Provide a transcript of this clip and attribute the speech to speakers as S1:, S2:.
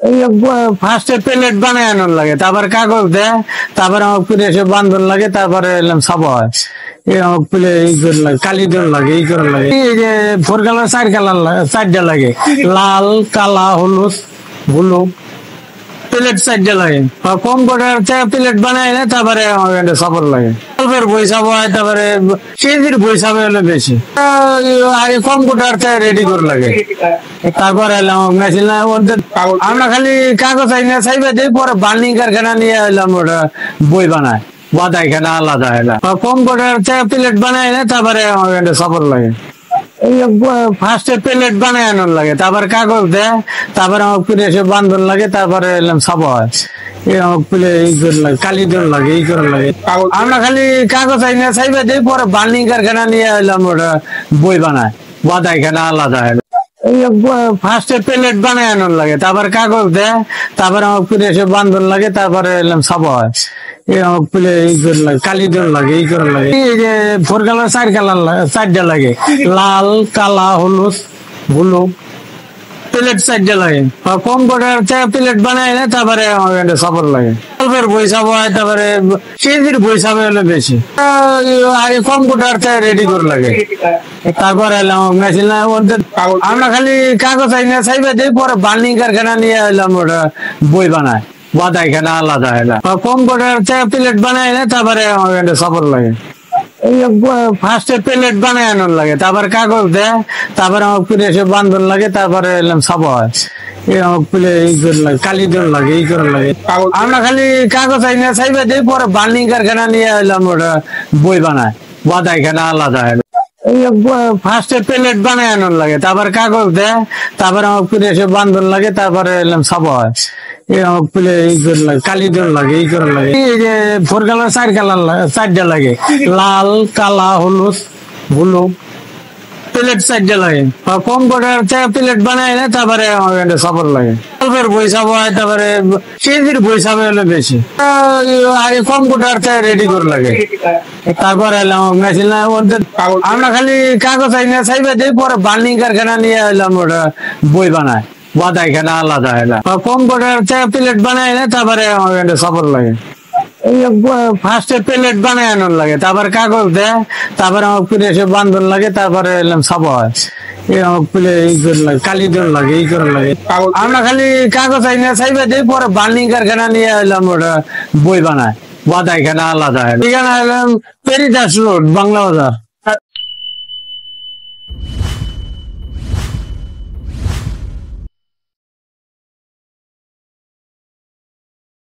S1: এই ফার্স্টে প্লেট বানায় আনার লাগে, তারপর কাগজ দেয়, তারপরে আমার ফিরে এসে বান্ধন লাগে, তারপরে এলাম সাবা হয়। এই আমার ফিরে এই করে লাগে, কালি দোল লাগে, এই করে লাগে। এই যে 4 কালার 4 কালার 4টা লাগে, লাল, কালা, হলুদ, ব্লু। প্লেট 4টা লাগে। কম্পিউটার প্লেট বানায় না, তারপরে আমার সফর লাগে। গল্পের বই ছাপ হয়, তারপরে কেজির বই ছাপে হলে বেশি। আগে কম্পিউটার রেডি করে লাগে, তারপরে এলাম মেশিন। আমরা খালি কাগজ আইনা চাইবে দিই, পরে বার্নিং কারখানা নিয়ে এলাম ওটা বই বানায়, বাদাই খানা আলাদা এলাম। কম্পিউটার প্লেট বানায় না, তারপরে আমার সফর লাগে। এই ফার্স্টে প্লেট বানায় আনার লাগে, তারপর কাগজ দেয়, তারপরে আমার ফিরে এসে বান্ধন লাগে, তারপরে এলাম ছাপা হয়। এই আমার ফিরে এই করে লাগে, কালি দোল লাগে, এই করে লাগে। আমরা খালি কাগজ আইনা চাইবে দিই, পরে বার্নিং কারখানা নিয়ে এলাম ওটা বই বানায়, বাদাই খানা আলাদা এলাম। এই ফার্স্টে প্লেট বানায় আনার লাগে, তারপর কাগজ দেয়, তারপরে আমার ফিরে এসে বান্ধন লাগে, তারপরে এলাম ছাপা হয়। এই আমার ফিরে এই করে লাগে, কালি দোল লাগে, এই করে লাগে। এই যে 4 কালার 4 কালার 4টা লাগে, লাল, কালা, হলুদ, ব্লু। প্লেট 4টা লাগে। কম্পিউটার প্লেট বানায় না, তারপরে আমার সফর লাগে। গল্পের বই ছাপ হয়, তারপরে কেজির বই ছাপে হলে বেশি। আগে কম্পিউটার রেডি করে লাগে, তারপরে এলাম মেশিন। আমরা খালি কাগজ আইনা চাইবে দিই, পরে বার্নিং কারখানা নিয়ে এলাম ওটা বই বানায়, বাদাই খানা আলাদা এলাম। কম্পিউটার প্লেট বানায় না, তারপরে আমার সফর লাগে। এই ফার্স্টে প্লেট বানায় আনার লাগে, তারপর কাগজ দেয়, তারপরে আমার ফিরে এসে বান্ধন লাগে, তারপরে এলাম ছাপা হয়। এই আমার ফিরে এই করে লাগে, কালি দোল লাগে, এই করে লাগে। আমরা খালি কাগজ আইনা চাইবে দিই, পরে বার্নিং কারখানা নিয়ে এলাম ওটা বই বানায়, বাদাই খানা আলাদা এলাম। এই ফার্স্টে প্লেট বানায় আনার লাগে, তারপর কাগজ দেয়, তারপরে আমার ফিরে এসে বান্ধন লাগে, তারপরে এলাম ছাপা হয়। এই আমার ফিরে এই করে লাগে, কালি দোল লাগে, এই করে লাগে। এই যে 4 কালার 4 কালার 4টা লাগে, লাল, কালা, হলুদ, ব্লু। প্লেট 4টা লাগে। কম্পিউটার প্লেট বানায় না, তারপরে আমার সফর লাগে। গল্পের বই ছাপ হয়, তারপরে কেজির বই ছাপে হলে বেশি। আগে কম্পিউটার রেডি করে লাগে, তারপরে এলাম মেশিন। আমরা খালি কাগজ আইনা চাইবে দিই, পরে বার্নিং কারখানা নিয়ে এলাম ওটা বই বানায়, বাদাই খানা আলাদা এলাম। কম্পিউটার প্লেট বানায় না, তারপরে আমার সফর লাগে। এই ফার্স্টে প্লেট বানায় আনার লাগে, তারপর কাগজ দেয়, তারপরে আমার ফিরে এসে বান্ধন লাগে, তারপরে এলাম ছাপা হয়। এই আমার ফিরে এই করে লাগে, কালি দোল লাগে, এই করে লাগে। আমরা খালি কাগজ আইনা চাইবে দিই, পরে বার্নিং কারখানা নিয়ে এলাম ওটা বই বানায়, বাদাই খানা আলাদা এলাম। এখানে এলাম পেরিদাস রোড, বাংলা বাজার।